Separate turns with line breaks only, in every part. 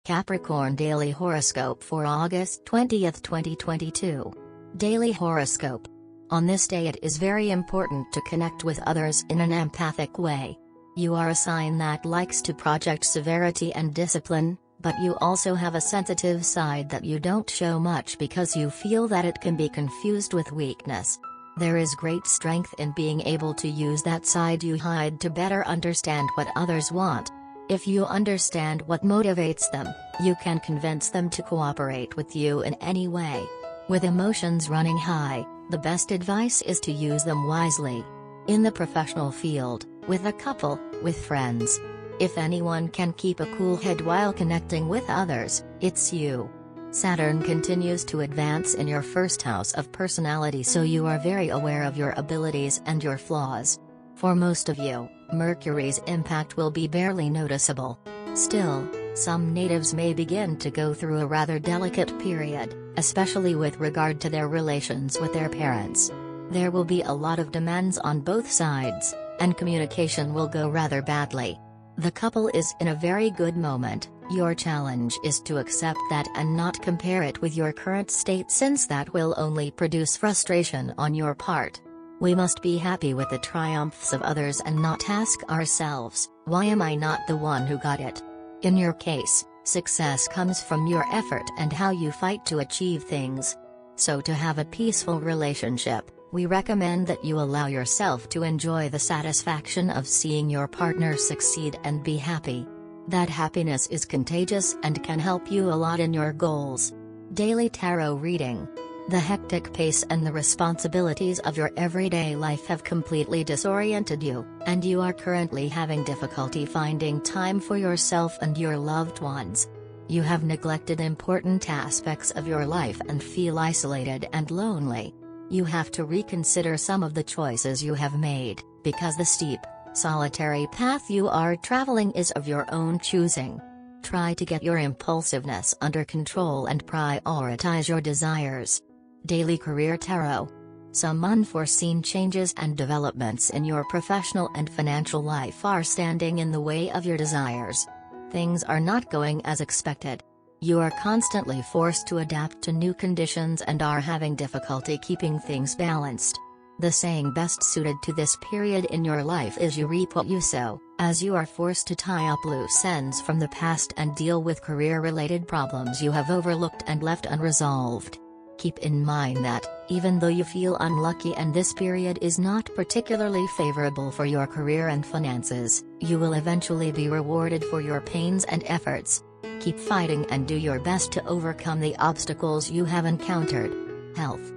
Capricorn Daily Horoscope for August 20th, 2022. Daily Horoscope. On this day it is very important to connect with others in an empathic way. You are a sign that likes to project severity and discipline, but you also have a sensitive side that you don't show much because you feel that it can be confused with weakness. There is great strength in being able to use that side you hide to better understand what others want. If you understand what motivates them, you can convince them to cooperate with you in any way. With emotions running high, the best advice is to use them wisely. In the professional field, with a couple, with friends. If anyone can keep a cool head while connecting with others, it's you. Saturn continues to advance in your first house of personality, so you are very aware of your abilities and your flaws. For most of you, Mercury's impact will be barely noticeable. Still, some natives may begin to go through a rather delicate period, especially with regard to their relations with their parents. There will be a lot of demands on both sides, and communication will go rather badly. The couple is in a very good moment. Your challenge is to accept that and not compare it with your current state, since that will only produce frustration on your part. We must be happy with the triumphs of others and not ask ourselves, why am I not the one who got it? In your case, success comes from your effort and how you fight to achieve things. So to have a peaceful relationship, we recommend that you allow yourself to enjoy the satisfaction of seeing your partner succeed and be happy. That happiness is contagious and can help you a lot in your goals. Daily Tarot Reading. The hectic pace and the responsibilities of your everyday life have completely disoriented you, and you are currently having difficulty finding time for yourself and your loved ones. You have neglected important aspects of your life and feel isolated and lonely. You have to reconsider some of the choices you have made, because the steep, solitary path you are traveling is of your own choosing. Try to get your impulsiveness under control and prioritize your desires. Daily Career Tarot. Some unforeseen changes and developments in your professional and financial life are standing in the way of your desires. Things are not going as expected. You are constantly forced to adapt to new conditions and are having difficulty keeping things balanced. The saying best suited to this period in your life is you reap what you sow, as you are forced to tie up loose ends from the past and deal with career-related problems you have overlooked and left unresolved. Keep in mind that, even though you feel unlucky and this period is not particularly favorable for your career and finances, you will eventually be rewarded for your pains and efforts. Keep fighting and do your best to overcome the obstacles you have encountered. Health.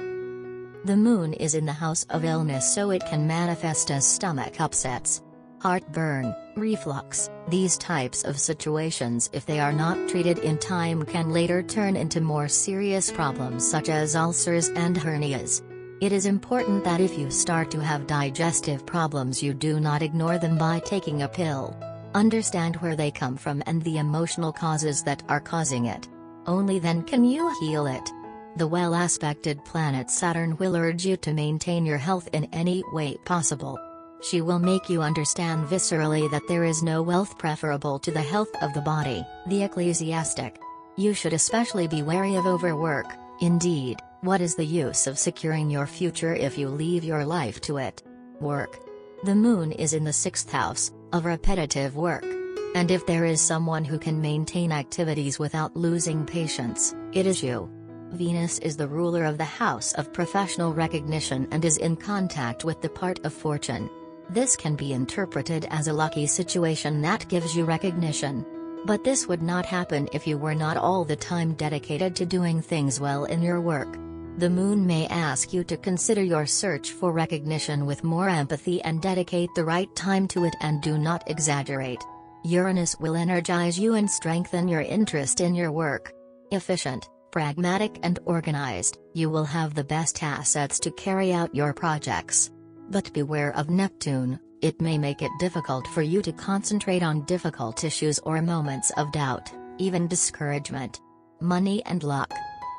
The moon is in the house of illness, so it can manifest as stomach upsets, heartburn, reflux. These types of situations, if they are not treated in time, can later turn into more serious problems such as ulcers and hernias. It is important that if you start to have digestive problems, you do not ignore them by taking a pill. Understand where they come from and the emotional causes that are causing it. Only then can you heal it. The well-aspected planet Saturn will urge you to maintain your health in any way possible. She will make you understand viscerally that there is no wealth preferable to the health of the body. The Ecclesiastic. You should especially be wary of overwork. Indeed, what is the use of securing your future if you leave your life to it? Work. The moon is in the 6th house, of repetitive work. And if there is someone who can maintain activities without losing patience, it is you. Venus is the ruler of the house of professional recognition and is in contact with the part of fortune. This can be interpreted as a lucky situation that gives you recognition. But this would not happen if you were not all the time dedicated to doing things well in your work. The moon may ask you to consider your search for recognition with more empathy and dedicate the right time to it, and do not exaggerate. Uranus will energize you and strengthen your interest in your work. Efficient, pragmatic and organized, you will have the best assets to carry out your projects. But beware of Neptune, it may make it difficult for you to concentrate on difficult issues or moments of doubt, even discouragement. Money and luck.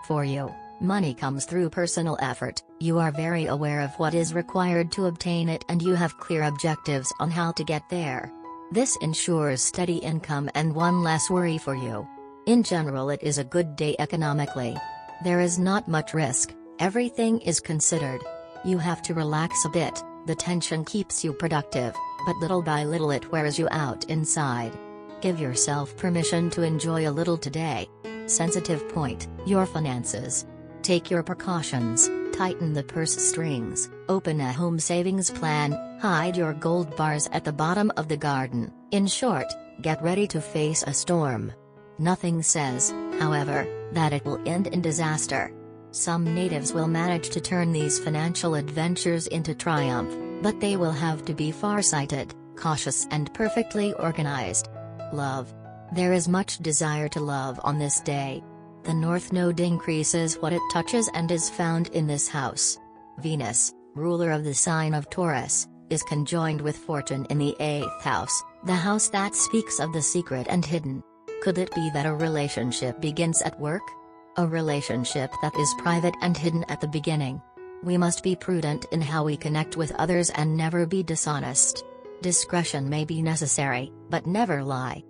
For you, money comes through personal effort. You are very aware of what is required to obtain it and you have clear objectives on how to get there. This ensures steady income and one less worry for you. In general, it is a good day economically. There is not much risk, everything is considered. You have to relax a bit, the tension keeps you productive, but little by little it wears you out inside. Give yourself permission to enjoy a little today. Sensitive point, your finances. Take your precautions, tighten the purse strings, open a home savings plan, hide your gold bars at the bottom of the garden. In short, get ready to face a storm. Nothing says, however, that it will end in disaster. Some natives will manage to turn these financial adventures into triumph, but they will have to be far-sighted, cautious and perfectly organized. Love. There is much desire to love on this day. The North Node increases what it touches and is found in this house. Venus, ruler of the sign of Taurus, is conjoined with Fortune in the 8th house, the house that speaks of the secret and hidden. Could it be that a relationship begins at work? A relationship that is private and hidden at the beginning. We must be prudent in how we connect with others and never be dishonest. Discretion may be necessary, but never lie.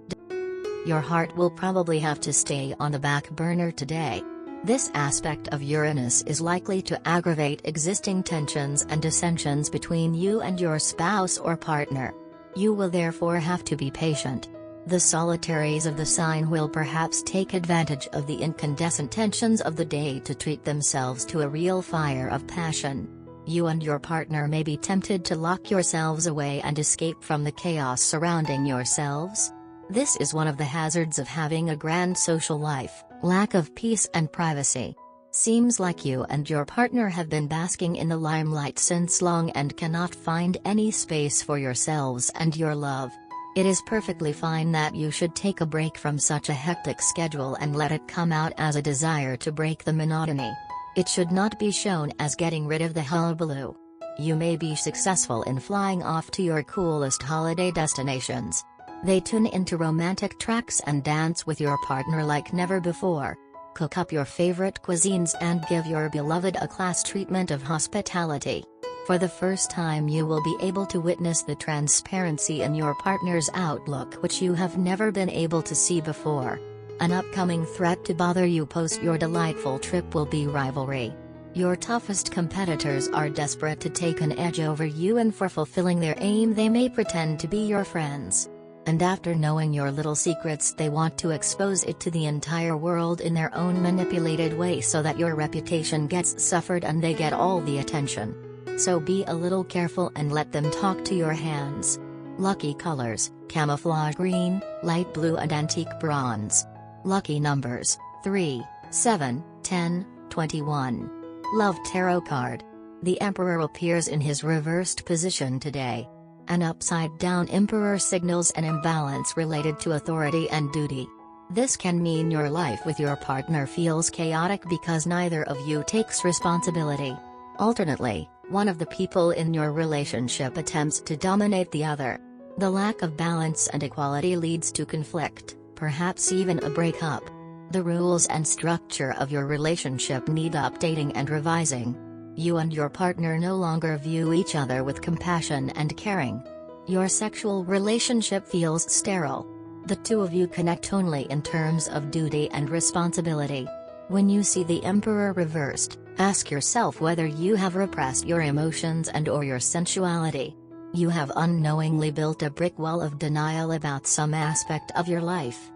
Your heart will probably have to stay on the back burner today. This aspect of Uranus is likely to aggravate existing tensions and dissensions between you and your spouse or partner. You will therefore have to be patient. The solitaries of the sign will perhaps take advantage of the incandescent tensions of the day to treat themselves to a real fire of passion. You and your partner may be tempted to lock yourselves away and escape from the chaos surrounding yourselves. This is one of the hazards of having a grand social life, lack of peace and privacy. Seems like you and your partner have been basking in the limelight since long and cannot find any space for yourselves and your love. It is perfectly fine that you should take a break from such a hectic schedule and let it come out as a desire to break the monotony. It should not be shown as getting rid of the hullabaloo. You may be successful in flying off to your coolest holiday destinations. They tune into romantic tracks and dance with your partner like never before. Cook up your favorite cuisines and give your beloved a class treatment of hospitality. For the first time you will be able to witness the transparency in your partner's outlook which you have never been able to see before. An upcoming threat to bother you post your delightful trip will be rivalry. Your toughest competitors are desperate to take an edge over you, and for fulfilling their aim they may pretend to be your friends. And after knowing your little secrets they want to expose it to the entire world in their own manipulated way so that your reputation gets suffered and they get all the attention. So be a little careful and let them talk to your hands. Lucky colors, camouflage green, light blue and antique bronze. Lucky numbers, 3, 7, 10, 21. Love tarot card. The Emperor appears in his reversed position today. An upside-down Emperor signals an imbalance related to authority and duty. This can mean your life with your partner feels chaotic because neither of you takes responsibility. Alternately, one of the people in your relationship attempts to dominate the other. The lack of balance and equality leads to conflict, perhaps even a breakup. The rules and structure of your relationship need updating and revising. You and your partner no longer view each other with compassion and caring. Your sexual relationship feels sterile. The two of you connect only in terms of duty and responsibility. When you see the Emperor reversed, ask yourself whether you have repressed your emotions and/or your sensuality. You have unknowingly built a brick wall of denial about some aspect of your life.